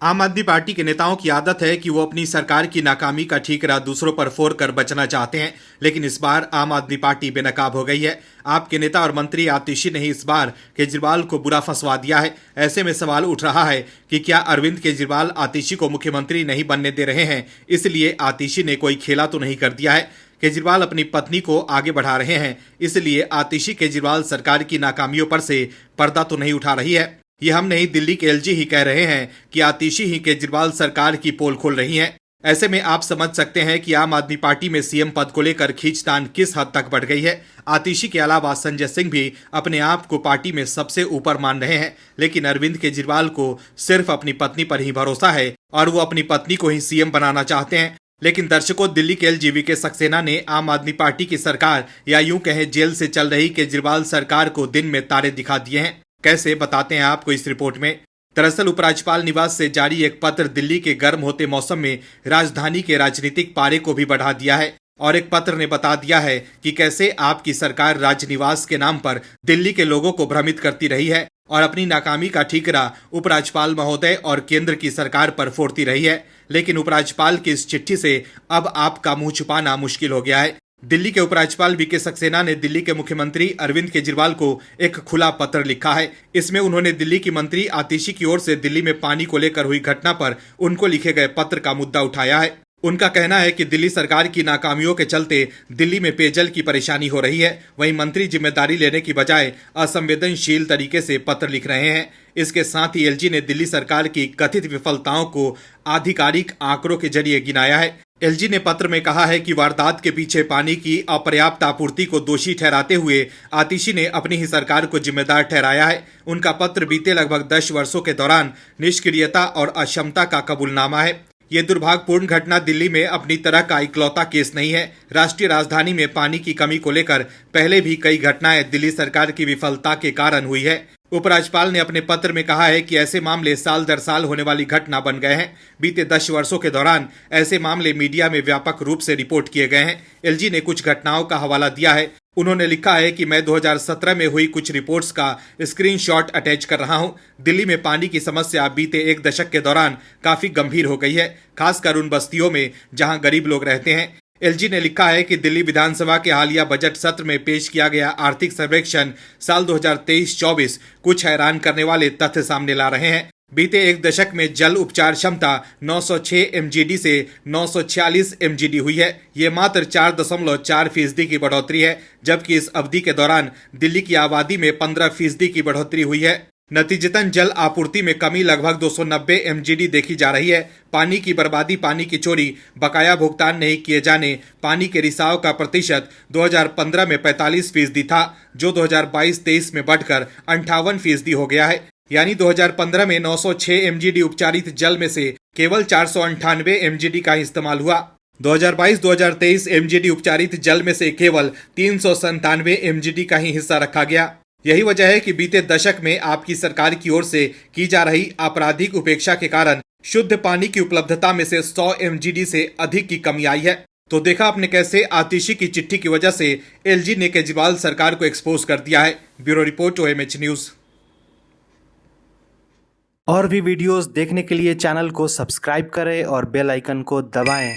आम आदमी पार्टी के नेताओं की आदत है कि वो अपनी सरकार की नाकामी का ठीकरा दूसरों पर फोड़ कर बचना चाहते हैं, लेकिन इस बार आम आदमी पार्टी बेनकाब हो गई है। आपके नेता और मंत्री आतिशी ने ही इस बार केजरीवाल को बुरा फंसवा दिया है। ऐसे में सवाल उठ रहा है कि क्या अरविंद केजरीवाल आतिशी को मुख्यमंत्री नहीं बनने दे रहे हैं, इसलिए आतिशी ने कोई खेला तो नहीं कर दिया है। केजरीवाल अपनी पत्नी को आगे बढ़ा रहे हैं, इसलिए आतिशी केजरीवाल सरकार की नाकामियों पर से पर्दा तो नहीं उठा रही है। ये हम नहीं, दिल्ली के एलजी ही कह रहे हैं कि आतिशी ही केजरीवाल सरकार की पोल खोल रही हैं। ऐसे में आप समझ सकते हैं कि आम आदमी पार्टी में सीएम पद को लेकर खींचतान किस हद तक बढ़ गई है। आतिशी के अलावा संजय सिंह भी अपने आप को पार्टी में सबसे ऊपर मान रहे हैं, लेकिन अरविंद केजरीवाल को सिर्फ अपनी पत्नी पर ही भरोसा है और वो अपनी पत्नी को ही सीएम बनाना चाहते हैं। लेकिन दर्शकों, दिल्ली के एलजी के सक्सेना ने आम आदमी पार्टी की सरकार या यूं कहें जेल से चल रही केजरीवाल सरकार को दिन में तारे दिखा दिए हैं। कैसे, बताते हैं आपको इस रिपोर्ट में। दरअसल उपराज्यपाल निवास से जारी एक पत्र दिल्ली के गर्म होते मौसम में राजधानी के राजनीतिक पारे को भी बढ़ा दिया है और एक पत्र ने बता दिया है कि कैसे आपकी सरकार राजनिवास के नाम पर दिल्ली के लोगों को भ्रमित करती रही है और अपनी नाकामी का ठीकरा उपराज्यपाल महोदय और केंद्र की सरकार पर फोड़ती रही है। लेकिन उपराज्यपाल की इस चिट्ठी से अब आपका मुंह छुपाना मुश्किल हो गया है। दिल्ली के उपराज्यपाल वीके सक्सेना ने दिल्ली के मुख्यमंत्री अरविंद केजरीवाल को एक खुला पत्र लिखा है। इसमें उन्होंने दिल्ली की मंत्री आतिशी की ओर से दिल्ली में पानी को लेकर हुई घटना पर उनको लिखे गए पत्र का मुद्दा उठाया है। उनका कहना है कि दिल्ली सरकार की नाकामियों के चलते दिल्ली में पेयजल की परेशानी हो रही है। वहीं मंत्री जिम्मेदारी लेने की बजाय असंवेदनशील तरीके से पत्र लिख रहे हैं। इसके साथ ही एलजी ने दिल्ली सरकार की कथित विफलताओं को आधिकारिक आंकड़ों के जरिए गिनाया है। एलजी ने पत्र में कहा है कि वारदात के पीछे पानी की अपर्याप्त आपूर्ति को दोषी ठहराते हुए आतिशी ने अपनी ही सरकार को जिम्मेदार ठहराया है। उनका पत्र बीते लगभग 10 वर्षों के दौरान निष्क्रियता और अक्षमता का कबूलनामा है। ये दुर्भाग्यपूर्ण घटना दिल्ली में अपनी तरह का इकलौता केस नहीं है। राष्ट्रीय राजधानी में पानी की कमी को लेकर पहले भी कई घटनाएं दिल्ली सरकार की विफलता के कारण हुई है। उपराज्यपाल ने अपने पत्र में कहा है कि ऐसे मामले साल दर साल होने वाली घटना बन गए हैं। बीते 10 वर्षों के दौरान ऐसे मामले मीडिया में व्यापक रूप से रिपोर्ट किए गए हैं। एलजी ने कुछ घटनाओं का हवाला दिया है। उन्होंने लिखा है कि मैं 2017 में हुई कुछ रिपोर्ट्स का स्क्रीनशॉट अटैच कर रहा हूं। दिल्ली में पानी की समस्या बीते 1 दशक के दौरान काफी गंभीर हो गई है, खासकर उन बस्तियों में जहां गरीब लोग रहते हैं। एलजी ने लिखा है कि दिल्ली विधानसभा के हालिया बजट सत्र में पेश किया गया आर्थिक सर्वेक्षण साल 2023-24 कुछ हैरान करने वाले तथ्य सामने ला रहे हैं। बीते 1 दशक में जल उपचार क्षमता 906 एमजीडी से 946 एमजीडी हुई है। ये मात्र 4.4% की बढ़ोतरी है, जबकि इस अवधि के दौरान दिल्ली की आबादी में 15% की बढ़ोतरी हुई है। नतीजतन जल आपूर्ति में कमी लगभग 290 एमजीडी देखी जा रही है। पानी की बर्बादी, पानी की चोरी, बकाया भुगतान नहीं किए जाने, पानी के रिसाव का प्रतिशत 2015 में 45% था, जो 2022-23 में बढ़कर 58% हो गया है। यानी 2015 में 906 एमजीडी उपचारित जल में से केवल 498 एमजीडी का इस्तेमाल हुआ। 2022-2023 एमजीडी उपचारित जल में से केवल 397 एमजीडी का ही हिस्सा रखा गया। यही वजह है कि बीते दशक में आपकी सरकार की ओर से की जा रही आपराधिक उपेक्षा के कारण शुद्ध पानी की उपलब्धता में से 100 एमजीडी से अधिक की कमी आई है। तो देखा आपने कैसे आतिशी की चिट्ठी की वजह से एलजी ने केजरीवाल सरकार को एक्सपोज कर दिया है। Bureau report, OMH news. और भी वीडियोस देखने के लिए चैनल को सब्सक्राइब करें और बेल आइकन को दबाएं।